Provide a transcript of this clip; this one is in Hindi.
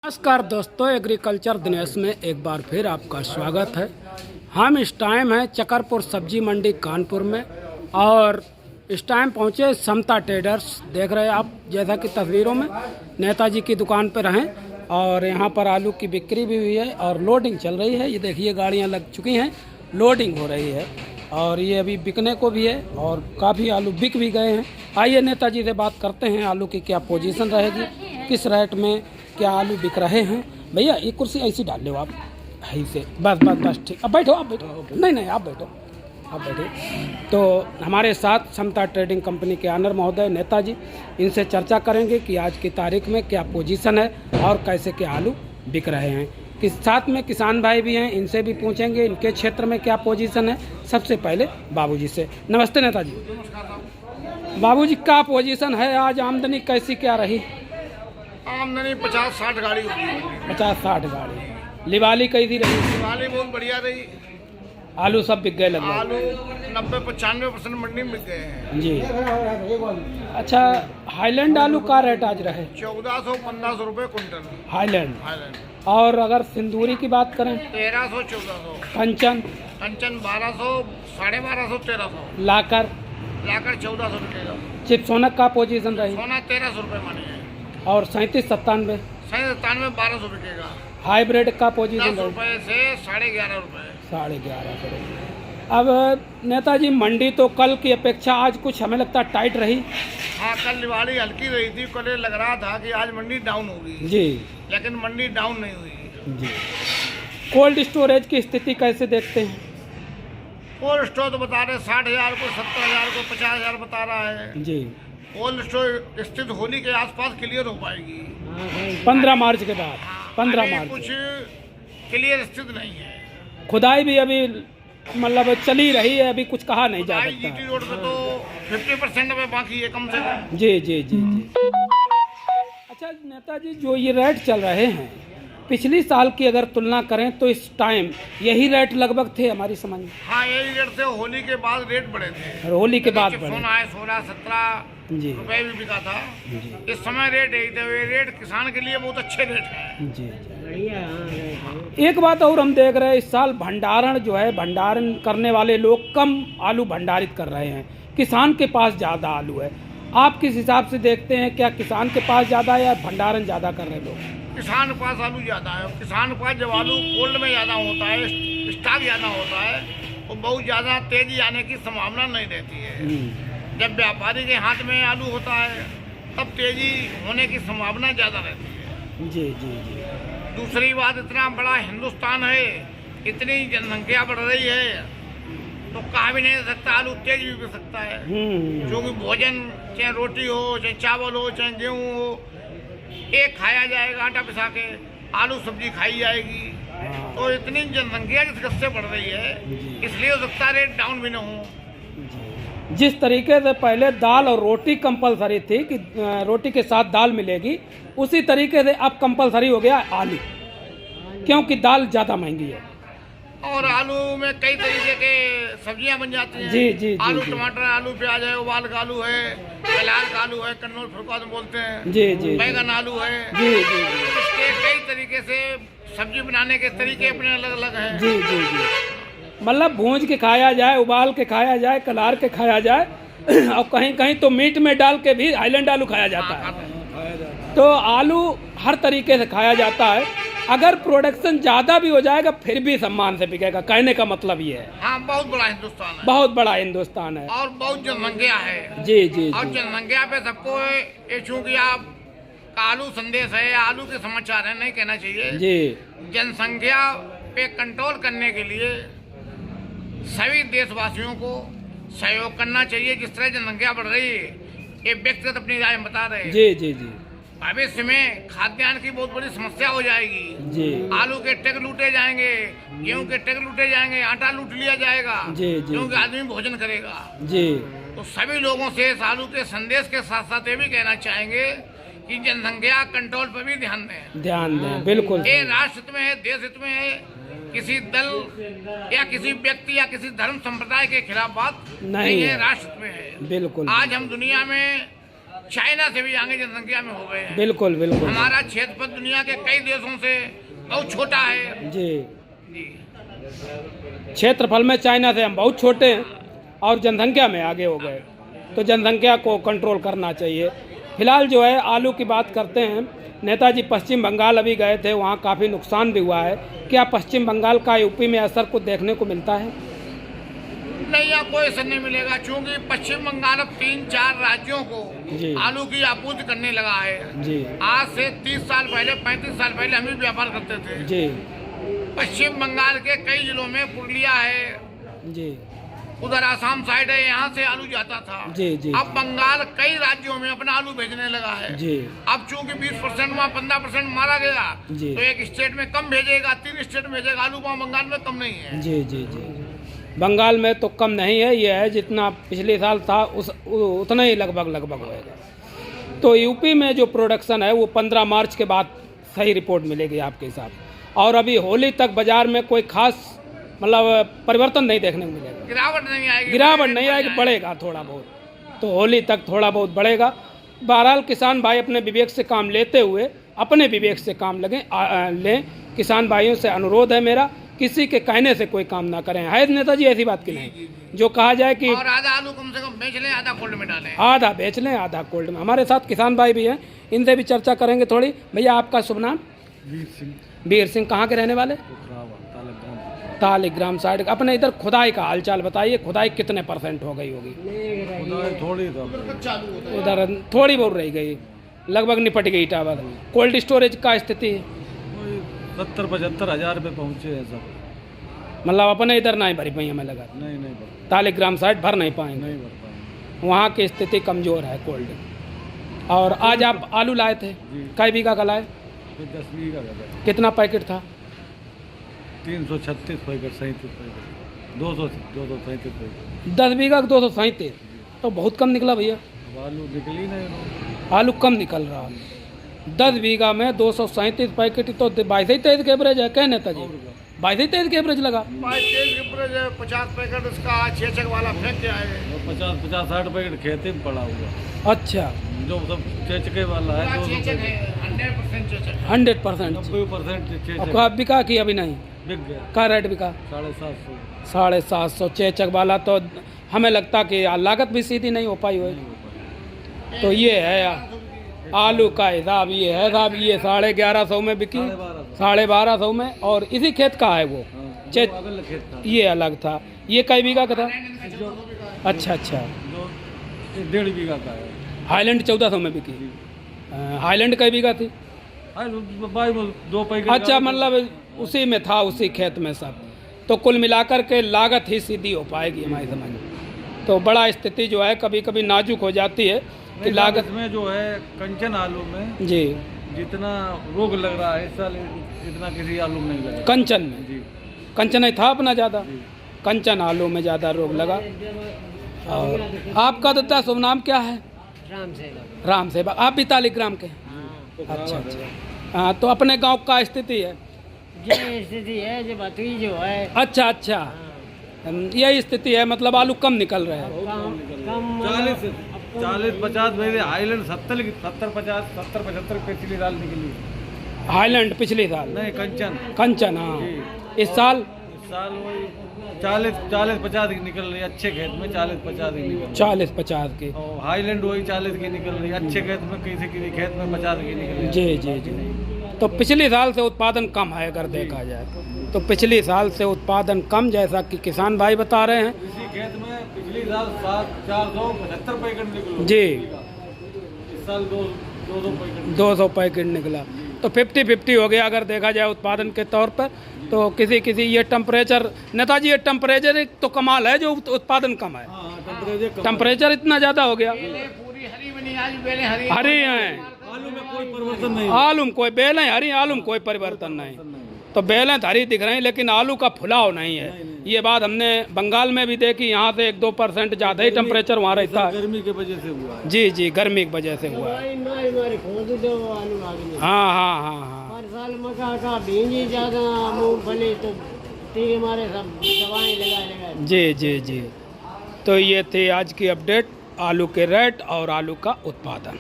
नमस्कार दोस्तों, एग्रीकल्चर दिनेश में एक बार फिर आपका स्वागत है। हम इस टाइम हैं चकरपुर सब्जी मंडी कानपुर में और इस टाइम पहुँचे समता ट्रेडर्स। देख रहे हैं आप जैसा कि तस्वीरों में नेताजी की दुकान पर हैं और यहाँ पर आलू की बिक्री भी हुई है और लोडिंग चल रही है। ये देखिए गाड़ियाँ लग चुकी हैं, लोडिंग हो रही है और ये अभी बिकने को भी है और काफ़ी आलू बिक भी गए हैं। आइए नेताजी से बात करते हैं, आलू की क्या पोजीशन रहेगी, किस रेट में क्या आलू बिक रहे हैं। भैया ये कुर्सी ऐसी डाल लो आप, ऐसे बस ठीक। अब बैठो, आप बैठो। नहीं आप बैठो, आप बैठे। तो हमारे साथ समता ट्रेडिंग कंपनी के ऑनर महोदय नेताजी, इनसे चर्चा करेंगे कि आज की तारीख में क्या पोजीशन है और कैसे क्या आलू बिक रहे हैं। साथ में किसान भाई भी हैं, इनसे भी पूछेंगे इनके क्षेत्र में क्या पोजीशन है। सबसे पहले बाबूजी से। नमस्ते नेताजी। बाबूजी क्या पोजीशन है आज, आमदनी कैसी क्या रही? आमदनी 50-60 गाड़ी होगी। 50-60 गाड़ी। लिवाली कैसी रही? दिवाली बहुत बढ़िया रही। आलू सब बिक गए लगभग? आलू 90-95% मंडी में बिक गए हैं जी। अच्छा, हाईलैंड आलू का रेट आज रहे? 1400-1500 रुपये कुंटल हाईलैंड। हाईलैंड। और अगर सिंदूरी की बात करें? 1300-1400। कंचन? कंचन 1200, 1250, 1300। लाकर? लाकर 1400 रुपये। चिपसोनक का पोजीशन रही? सोना 1300 रुपये मानिए। और 37-97? 97-1200 रुपये का। हाइब्रिड का पोजीशन 10 रही? रुपये से 11.5 रुपये। 11.5। अब नेताजी मंडी तो कल की अपेक्षा आज कुछ हमें लगता है टाइट रही। हाँ, कल दिवाली हल्की रही थी। कल ये लग रहा था कि आज मंडी डाउन होगी जी, लेकिन मंडी डाउन नहीं हुई जी। कोल्ड स्टोरेज की स्थिति कैसे देखते हैं? कोल्ड स्टोर तो बता रहे 60,000 को, 70,000 को, 50,000 बता रहा है जी। कोल्ड स्टोर स्थित होली के आसपास क्लियर हो पाएगी। 15 मार्च के बाद? 15 अभी मार्च कुछ क्लियर स्थित नहीं है। खुदाई भी अभी मतलब चली रही है, अभी कुछ कहा नहीं जा खुदाई सकता जीटी है। रोड पे तो 50% में बाकी है कम से कम। जी जी जी जी। अच्छा नेताजी, जो ये रेट चल रहे हैं पिछली साल की अगर तुलना करें तो इस टाइम यही रेट लगभग थे हमारी समझ में? हाँ, यही रेट से होली के बाद रेट बढ़े थे। और होली के बाद बढ़े? सोना है 16-17 जी रुपए भी बिका था। इस समय रेट यही थे। ये रेट किसान के लिए बहुत अच्छे रेट है। जी। एक बात और हम देख रहे हैं, इस साल भंडारण जो है, भंडारण करने वाले लोग कम आलू भंडारित कर रहे हैं, किसान के पास ज़्यादा आलू है। आप किस हिसाब से देखते हैं, क्या किसान के पास ज़्यादा है या भंडारण ज़्यादा कर रहे हैं लोग? किसान के पास आलू ज़्यादा है। किसान के पास जब आलू कोल्ड में ज़्यादा होता है, स्टॉक ज़्यादा होता है, तो बहुत ज़्यादा तेजी आने की संभावना नहीं रहती है। जब व्यापारी के हाथ में आलू होता है तब तेजी होने की संभावना ज़्यादा रहती है। जी जी जी। दूसरी बात, इतना बड़ा हिंदुस्तान है, इतनी जनसंख्या बढ़ रही है, तो कहा भी नहीं सकता आलू तेज भी बिक सकता है। क्योंकि भोजन चाहे रोटी हो, चाहे चावल हो, चाहे गेहूँ हो, एक खाया जाएगा आटा पिसा के, आलू सब्जी खाई जाएगी। तो इतनी जनसंख्या किस गत से बढ़ रही है, इसलिए हो सकता है रेट डाउन भी ना हो। जिस तरीके से पहले दाल और रोटी कंपलसरी थी कि रोटी के साथ दाल मिलेगी, उसी तरीके से अब कंपलसरी हो गया आलू, क्योंकि दाल ज़्यादा महंगी है और आलू में कई तरीके के सब्जियां बन जाती हैं। जी जी। आलू जी, टमाटर, आलू प्याज है, उबाल का आलू है, कलार का आलू है, कन्नौज फुलका बोलते हैं। जी जी। बैगन आलू है। जी जी। इसके कई तरीके से सब्जी बनाने के तरीके अपने अलग अलग हैं। जी जी जी। मतलब भूंज के खाया जाए, उबाल के खाया जाए, कलार के खाया जाए और कहीं कहीं तो मीट में डाल के भी हाईलैंड आलू खाया जाता है। तो आलू हर तरीके से खाया जाता है। अगर प्रोडक्शन ज़्यादा भी हो जाएगा फिर भी सम्मान से बिकेगा, कहने का मतलब ये है। हाँ, बहुत बड़ा हिंदुस्तान है। बहुत बड़ा हिंदुस्तान है और बहुत जनसंख्या है। जी जी और जी। जनसंख्या पे सबको ये चूंकि आप का आलू संदेश है, आलू के समाचार है, नहीं कहना चाहिए जी। जनसंख्या पे कंट्रोल करने के लिए सभी देशवासियों को सहयोग करना चाहिए। जिस तरह जनसंख्या बढ़ रही है, ये व्यक्तिगत अपनी राय बता रहे हैं। जी जी जी। भविष्य में खाद्यान्न की बहुत बड़ी समस्या हो जाएगी। जी। आलू के टैग लूटे जाएंगे, गेहूं के टैग लूटे जाएंगे, आटा लूट लिया जाएगा। जी जी। क्योंकि आदमी भोजन करेगा। जी। तो सभी लोगों से इस आलू के संदेश के साथ साथ ये भी कहना चाहेंगे कि जनसंख्या कंट्रोल पर भी ध्यान दें। बिल्कुल। ये राष्ट्र हित में है, देश हित में है। किसी दल या किसी व्यक्ति या किसी धर्म संप्रदाय के खिलाफ बात नहीं है, राष्ट्र हित में है। बिल्कुल। आज हम दुनिया में चाइना से भी आगे जनसंख्या में हो गए हैं। बिल्कुल बिल्कुल हमारा क्षेत्रफल दुनिया के कई देशों से बहुत छोटा है जी। जी। क्षेत्रफल में चाइना से हम बहुत छोटे हैं और जनसंख्या में आगे हो गए, तो जनसंख्या को कंट्रोल करना चाहिए। फिलहाल जो है आलू की बात करते हैं, नेताजी पश्चिम बंगाल अभी गए थे, वहाँ काफ़ी नुकसान भी हुआ है। क्या पश्चिम बंगाल का यूपी में असर कुछ देखने को मिलता है? नहीं, यहाँ कोई असर नहीं मिलेगा, क्योंकि पश्चिम बंगाल अब 3-4 राज्यों को जी। आलू की आपूर्ति करने लगा है जी आज से 30 साल पहले 35 साल पहले हम भी व्यापार करते थे जी पश्चिम बंगाल के कई जिलों में पुरुलिया है, जी उधर आसाम साइड है, यहाँ से आलू जाता था। जी जी अब बंगाल कई राज्यों में अपना आलू भेजने लगा है। जी अब चूंकि 20% वहाँ 15% मारा गया, जी। तो एक स्टेट में कम भेजेगा, 3 स्टेट में भेजेगा, आलू वहाँ बंगाल में कम नहीं है। जी जी जी बंगाल में तो कम नहीं है, ये है जितना पिछले साल था उतना ही लगभग होएगा। तो यूपी में जो प्रोडक्शन है वो 15 मार्च के बाद सही रिपोर्ट मिलेगी आपके हिसाब, और अभी होली तक बाजार में कोई खास मतलब परिवर्तन नहीं देखने को मिलेगा। गिरावट नहीं आएगी, बढ़ेगा थोड़ा बहुत, तो होली तक थोड़ा बहुत बढ़ेगा। बहरहाल किसान भाई अपने विवेक से काम लेते हुए अपने विवेक से काम लें। किसान भाइयों से अनुरोध है मेरा, किसी के कहने से कोई काम ना करें। है नेताजी ऐसी बात की नहीं, जो कहा जाए कि और आधा आलू कम से कम बेच लें, आधा कोल्ड में डालें, आधा बेच लें आधा कोल्ड में। हमारे साथ किसान भाई भी हैं, इनसे भी चर्चा करेंगे थोड़ी। भैया आपका शुभ नाम? वीर सिंह। कहाँ के रहने वाले? तालिग्राम साइड। अपने इधर खुदाई का हालचाल बताइए, खुदाई कितने % हो गई होगी? उधर थोड़ी बहुत रह गई, लगभग निपट गई टावर। कोल्ड स्टोरेज का स्थिति 70-75 हज़ार रुपये पहुँचे हैं सब, मतलब अपने इधर नहीं भरी पाई, हमें लगा नहीं तालिग्राम साइड भर नहीं पाएंगे, नहीं भर पाएंगे। वहाँ की स्थिति कमज़ोर है कोल्ड। और आज आप आलू लाए थे, कई बीघा का लाए? 10 बीघा का। कितना पैकेट था? 336 पैकेट, 37 पैकेट, 237 पैकेट। 10 बीघा का 237, तो बहुत कम निकला भैया। आलू निकली नहीं, आलू कम निकल रहा है। 10 बीघा में 237 पैकेट, तो 22-23 के एवरेज है। क्या नेताजी 22-23 के एवरेज लगा? 50 पैकेट उसका 6 चक वाला फेंक के आए। 50-60 पैकेट खेती में पड़ा हुआ। अच्छा, जो सब चेचके वाला है 100%। 90% अब बिका कि अभी नहीं बिक गया। का रेट बिका? 750। 750 चेचक वाला, तो हमें लगता कि लागत भी सीधी नहीं हो पाई हो। तो ये है आलू का हिसाब, ये है साहब। ये 1150 में बिकी, 1250 में। और इसी खेत का है वो, ये अलग था। ये कई बीघा का था? अच्छा, 1.5 बीघा का है। हाईलैंड 1400 में बिकी। हाईलैंड कई बीघा थी? 2 पैकेट। अच्छा, मतलब उसी में था, उसी खेत में सब। तो कुल मिलाकर के लागत ही सीधी हो पाएगी हमारी समझ में। तो बड़ा स्थिति जो है कभी कभी नाजुक हो जाती है कि लागत में जो है कंचन आलू में जी जितना रोग लग रहा है इस साल इतना किसी आलू में नहीं लगा। कंचन में जी, कंचन ही था अपना ज़्यादा, कंचन आलू में ज़्यादा रोग लगा। और आपका दादा शुभ नाम क्या है? राम सेवक। आप भी तालिग्राम के? अच्छा। हाँ, तो अपने गांव का स्थिति है जो स्थिति है, जो बतुई जो है। अच्छा, यही स्थिति है, मतलब आलू कम निकल रहे हैं। 40-50 मेरे हाईलैंड 70-50-70-75 पिछली साल निकली। हाईलैंड पिछले साल नहीं, कंचन हाँ। इस साल वही 40-50 की निकल रही है अच्छे खेत में, 40-50 की निकल 40-50 की। और हाईलैंड वही 40 की निकल रही है अच्छे खेत में, किसी खेत में 50 की निकल रही है। जी। तो पिछले साल से उत्पादन कम है अगर देखा जाए तो पिछले साल से उत्पादन कम, जैसा कि किसान भाई बता रहे हैं। इसी खेत में पिछली साल 475 पैकेट निकला जी, इस साल 200 पैकेट 200 पैकेट निकला। तो 50-50 हो गया अगर देखा जाए उत्पादन के तौर पर। तो किसी ये टेम्परेचर, नेताजी ये टेम्परेचर एक तो कमाल है जो उत्पादन कम है। टेम्परेचर इतना ज़्यादा हो गया। पूरी हरी बनी, आज बेलें हरी हैं, आलू में कोई परिवर्तन नहीं, आलू में कोई बेलें हरी, आलू में कोई परिवर्तन नहीं। तो बेलें हरी दिख रही हैं लेकिन आलू का फुलाव नहीं है। ये बात हमने बंगाल में भी देखी, यहाँ से 1-2% ज़्यादा ही टेम्परेचर वहाँ रहता है। गर्मी की वजह से हुआ है। जी, गर्मी की वजह से हुआ है। हाँ। हर साल मक्का का भिंडी ज़्यादा, मूंगफली, तो टीके मारे सब दवाएं लगा। जी। तो ये थी आज की अपडेट। आलू के रेट और आलू का उत्पादन।